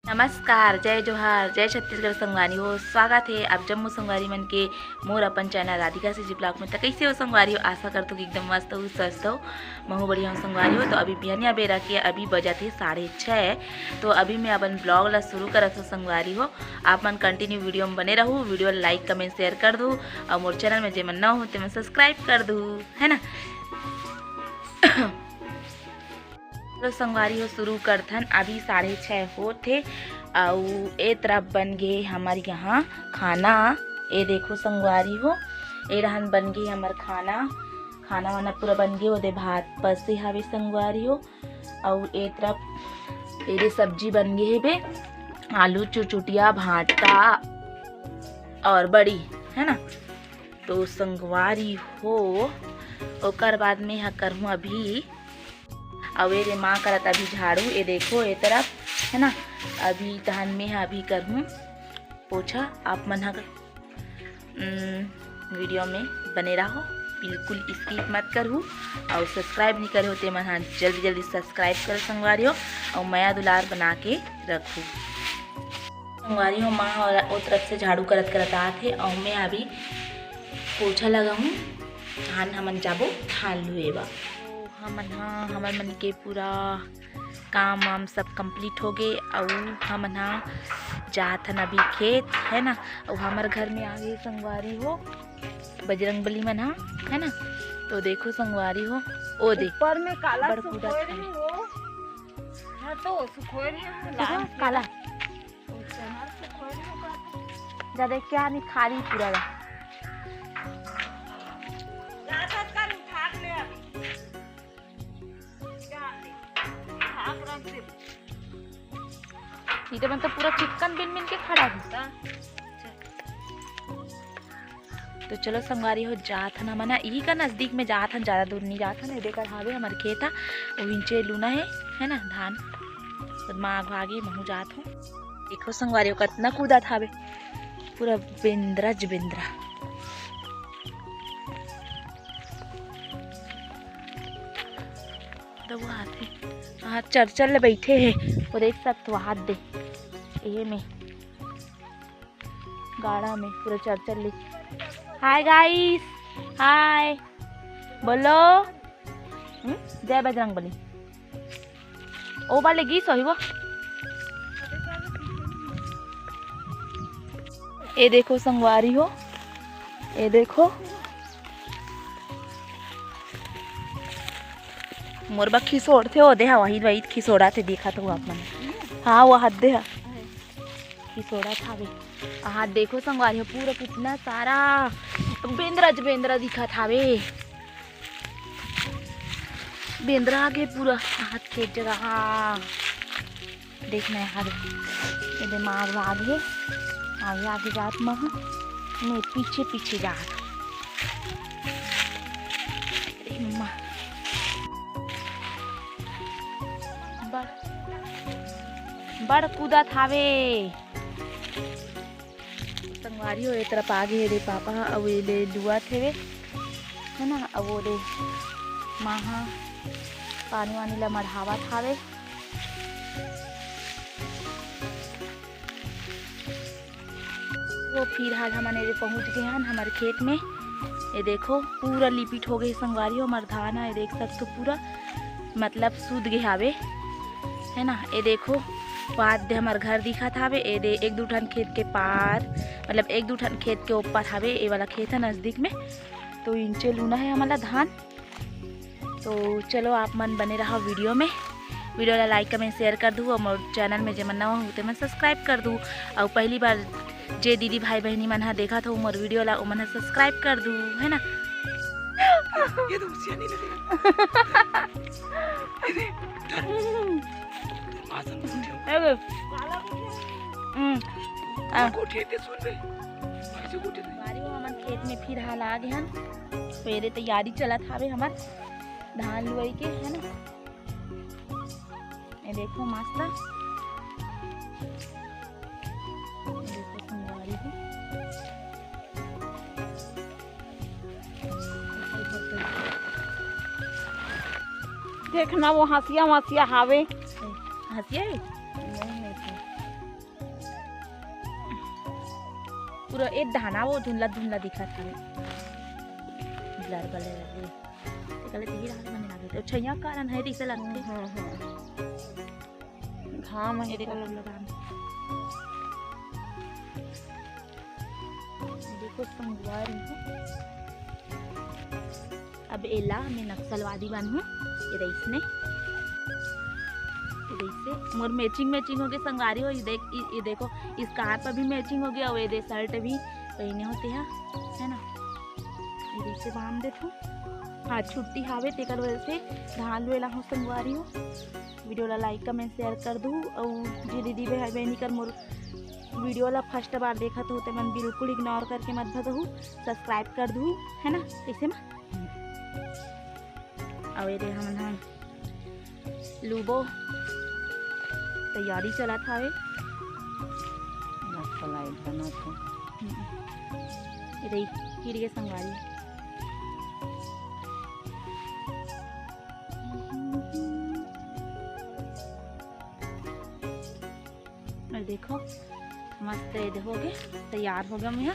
नमस्कार, जय जोहार, जय छत्तीसगढ़ संगवारी हो। स्वागत है आप जम्मू संगवारी मन के मोर अपन चैनल राधिका से जी ब्लॉग में। तो कैसे हो संगवारी हो? आशा करता हूँ कि एकदम मस्त हो, स्वस्थ हो, महू बढ़िया हो संगवारी हो। तो अभी बिहनिया बेरा के अभी बजा थे 6:30। तो अभी मैं अपन ब्लॉग ला शुरू करत हो संगवारी हो। आप मन कंटिन्यू वीडियो में बने रहूँ, वीडियो लाइक कमेंट शेयर कर दूँ और मोर चैनल में जेमन न हो तेमन सब्सक्राइब कर दूँ, है ना। तो संगवारी हो शुरू करथन। अभी 6:30 होथे और ए तरफ बन गए हमारे यहाँ खाना। ये देखो संगवारी हो, ए रहन बन गई हमार खाना वाना पूरा बन गए। ओदे भात पसे हवे संगवारी हो। और ए तरफ एरे सब्जी बन गए बे, आलू चुचुटिया भाटा और बड़ी, है ना। तो संगवारी हो ओकर बाद में यहाँ करहूँ अभी और ये माँ करत अभी झाड़ू। ये देखो ये तरफ, है ना। अभी तहन में अभी करहूँ पोछा। आप मन वीडियो में बने रहो, बिल्कुल स्किप मत करूँ। और सब्सक्राइब नहीं करे होते मन जल्दी जल्दी सब्सक्राइब कर संगवारी हो और माया दुलार बना के रखूँ संगवारी हो। माँ और वो तरफ से झाड़ू करत करत आथे और मैं अभी पोछा लगाऊँ। धान हमन जाबो धान लुएबा। हमन मन के पूरा काम वाम सब कंप्लीट हो गए और हमन जात हन अभी खेत, है ना। और हमारे घर में आ गई संगवारी हो बजरंगबली मन, है ना। तो देखो संगवारी हो, ओ दे ऊपर में काला बड़ कूदा हो। हाँ तो सुखोए रही काला ज्यादा क्या नहीं खाली पूरा सीधे मन तो पूरा चिकन बिन बिन के खड़ा था। तो चलो संगवारी हो जात हन हमन यही का नजदीक में जात हन, ज्यादा दूर नहीं जात हन। देखा हावे हमारे खेत वो इंचे लूना है ना धान। तो माँ आगे महू जात हूँ। देखो संगवारी हो कितना कूदा थावे, पूरा बिंद्रा। तो वो हाथ चरचल बैठे है और एक साथ तो हाथ दे ये में गाड़ा में पूरा चरचल ले। हाय गाइस, हाय बोलो। जय बजरंगबली। ओ वाले गीत सही वो। ये देखो संगवारी हो, ये देखो मोरबा खिसोड़ थे ओ देहा वही वही खिसोड़ा थे देखा तो आप मन। हाँ वो हाथ दे खिसोड़ा था वे। हाथ देखो संगवारी हो पूरा कितना सारा बेंद्रा दिखा था वे। बेंद्रा आगे पूरा हाथ खेत जगह। हाँ देखना है हाथ ये दिमाग आगे जात मह नहीं पीछे जात। बड़ कूदा थावे संगवारी हो। ये तरफ आगे रे पापा अब ले लुआ थे वे, है ना। अब वो रे माँ पानी वानी ला मढ़ावा थावे। वो फिर हाल हमारे पहुँच गए हैं हमारे खेत में। ये देखो पूरा लिपिट हो गई संगवारी हो हमारे धान। ये देख सकते हो पूरा मतलब सूद गए हावे, है ना। ये देखो बाद हमारे घर दिखा था वे। ये एक दो ठन खेत के पार मतलब एक दो ठन खेत के ऊपर हावे। ये वाला खेत है नजदीक में। तो इंचे लूना है हमारा धान। तो चलो आप मन बने रहा वीडियो में, वीडियो ला लाइक कमेंट शेयर कर दूँ और चैनल में जेमन नवा हो तेमन सब्सक्राइब कर दूँ। और पहली बार जे दीदी भाई बहनी मन हा देखा था मोर वीडियो ला मन सब्सक्राइब कर दूँ, है ना। ये तो नहीं हमन खेत में फिर हाल आ गए हन। पहले तैयारी चला था हमार धान लुआई के, है ना। ये देखो मास्ता देखो संगवारी हो। देखना वो हंसिया हावे। हंसिया पूरा एक दाना वो धुंधला धुंधला दिखा था ब्लर वाले कल तो ही रात में लगे तो छैया कारण है दिसे लगते हाँ हाँ घाम है देखो देखो संगवारी अब एला मैं नक्सलवादी बनूं ये रईस ने से मोर मैचिंग हो गए संगवारी हो ये देखो इस कार पर भी मैचिंग हो गया और ये शर्ट भी पहने होते हैं है ना ये से बांध देते हाँ छुट्टी हावे तेकर वजह से धान वेला हो संगवारी हो वीडियो ला लाइक कमेंट शेयर कर दूँ और जी दीदी भाई बहनी कर मोर वीडियो ला फर्स्ट बार देखा तो मन बिल्कुल इग्नोर करके मत भदहू सब्सक्राइब कर दूँ है ना कैसे में और ये हम लूबो तैयारी चला था वे लाइट बना था इधर फिर ये संगवारी और देखो मस्त ये हो गए तैयार हो गया मैं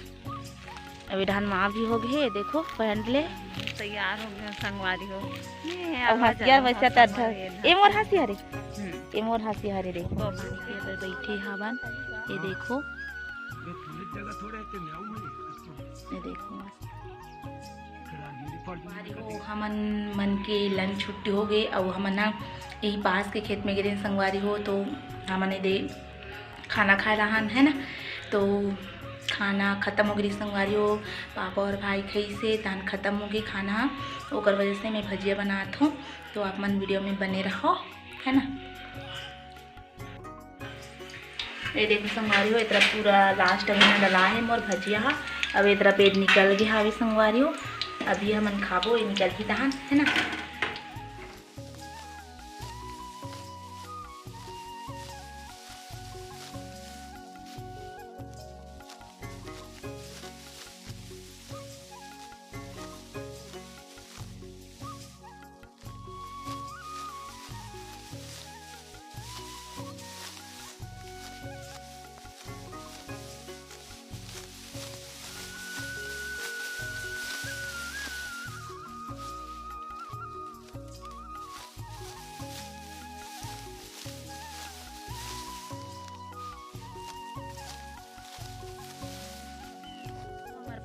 अभी धान माँ भी हो गए देखो पहन ले तैयार हो गया संगवारी हो अब हंसिया वैसा तक ए मोर हंसी हरे ये मोर हंसी हरे देखो ये बैठे हवन ये देखो ये देखो हमन मन के लंच छुट्टी हो गए और हमन ना यही पास के खेत में गिरे संगवारी हो तो हमन दे खाना खाए रहा है ना तो खाना ख़त्म हो गई संगवारी हो पापा और भाई खाई से तान ख़त्म हो गई खाना ओकर वजह से मैं भजिया बनात हूँ तो आप मन वीडियो में बने रहो है ना ये देखो संगवारी हो इतना पूरा लास्ट में डला है मोर भजिया अब इतना पेट निकल गया हवे संगवारी हो अभी हमन खाबो ये निकल ही दहन है ना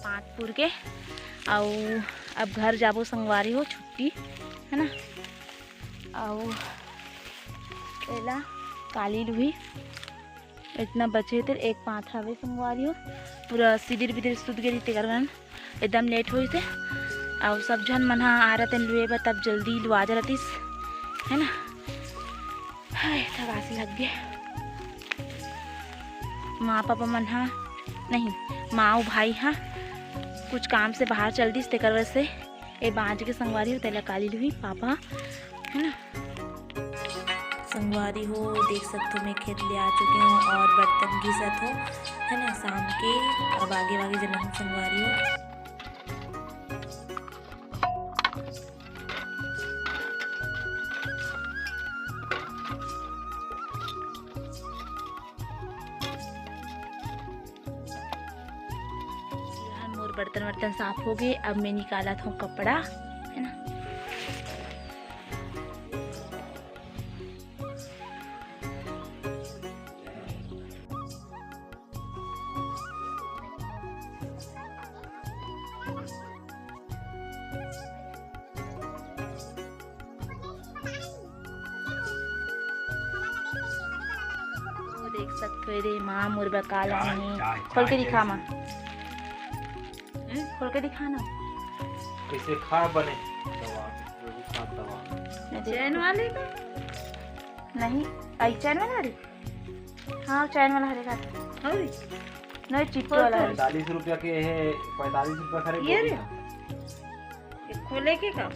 पाँचपुर के और अब घर जाबो संगवारी हो छुट्टी है ना और एला काली लुही इतना बचे थे एक पाँच हवे संगवारी हो पूरा सिदिर बिदिर सुध गई तेकर मन एकदम लेट हुई थे और सब जन मन आ रहा लुए बा तब जल्दी लुआ जा रतीस है ना हाय थकासी लग गए माँ पापा मन हाँ नहीं माँ और भाई हाँ कुछ काम से बाहर चल दी तेकर वजह से ये बाँझ के संगवारी हो तेला काली लुही पापा है ना संगवारी हो देख सकते हो मैं खेत ले आ चुकी हूँ और बर्तन घिसत हो है ना शाम के अब आगे आगे जन संगवारी हो बर्तन वर्तन साफ हो गए अब मैं निकाला था कपड़ा है ना देख सकते हो माँ मुर्गा काला नहीं खोल के दिखा माँ खोल के दिखाना कैसे खा बने दवा चैन वाले का नहीं आई चैन वाला हरे हाँ चैन वाला हरे का अरे नहीं चिप्पू वाला 45 रुपया के है 45 रुपया खरीद ये रे ये खोले के का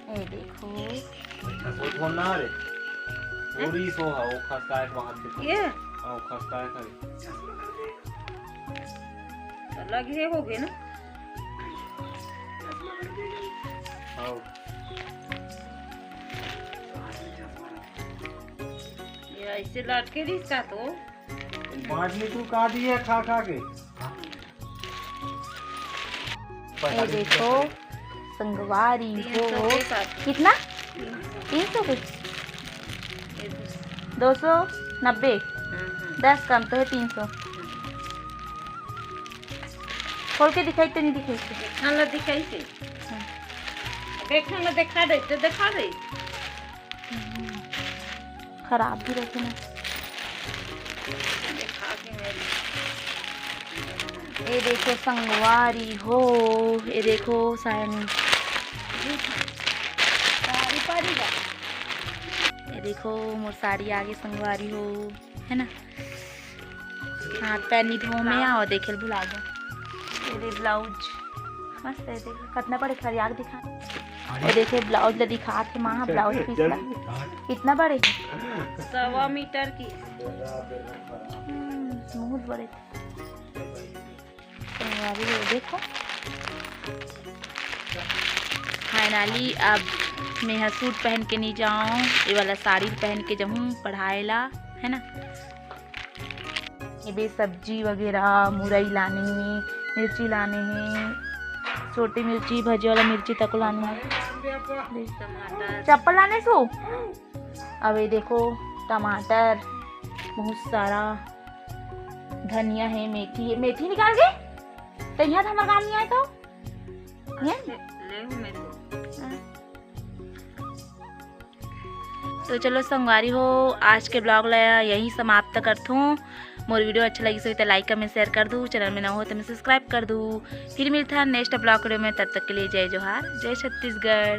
ये देखो वो तो ना रे पूरी सो है वो खस्ता है वहां से ये हां खस्ता है करे अलग है हो गए ना हां ये ऐसे लटके दिखता तो बांटनी तू का दी है खा खा के। ये देखो संगवारी हो 300 के साथ। कितना 300 के 290 10 कम तो है 300। खोल के दिखाई तो नहीं दिखाई थी। देखना ला दिखाई से देखना ला दिखा दे तो दिखा दे। खराब भी रखे ना। दिखा के मेरी ये देखो संगवारी हो, ये देखो सायनी, सारी पारी का ये देखो मोर साड़ी आगे संगवारी हो है ना। हाथ पैर नहीं धो में आओ देखे भुला गया। ये ब्लाउज मस्त है देखो कितना बड़े खरी आग दिखा। ये देखो ब्लाउज ला दिखा थे माँ ब्लाउज पीस ला कितना बड़े 1.25 मीटर की। बहुत बड़े संगवारी हो देखो। फाइनली अब मैं यहाँ सूट पहन के नहीं जाऊँ, ये वाला साड़ी पहन के जाऊँ पढ़ाए ला है ना। ये भी सब्जी वगैरह मुरई लाने हैं, मिर्ची लाने हैं, छोटी मिर्ची भजी वाला मिर्ची तक लाने हैं, टमाटर चप्पल लाने सो। अब ये देखो टमाटर बहुत सारा, धनिया है, मेथी है। मेथी निकाल के तो यहाँ तो हमारा काम नहीं आया तो यहाँ? ले हूँ मैं तो चलो संगवारी हो आज के ब्लॉग ला यही समाप्त करता हूँ। मोर वीडियो अच्छा लगी सो तो लाइक कमेंट शेयर कर दूँ, चैनल में ना हो तो मैं सब्सक्राइब कर दूँ। फिर मिलता है नेक्स्ट ब्लॉग वीडियो में, तब तक के लिए जय जोहार, जय छत्तीसगढ़।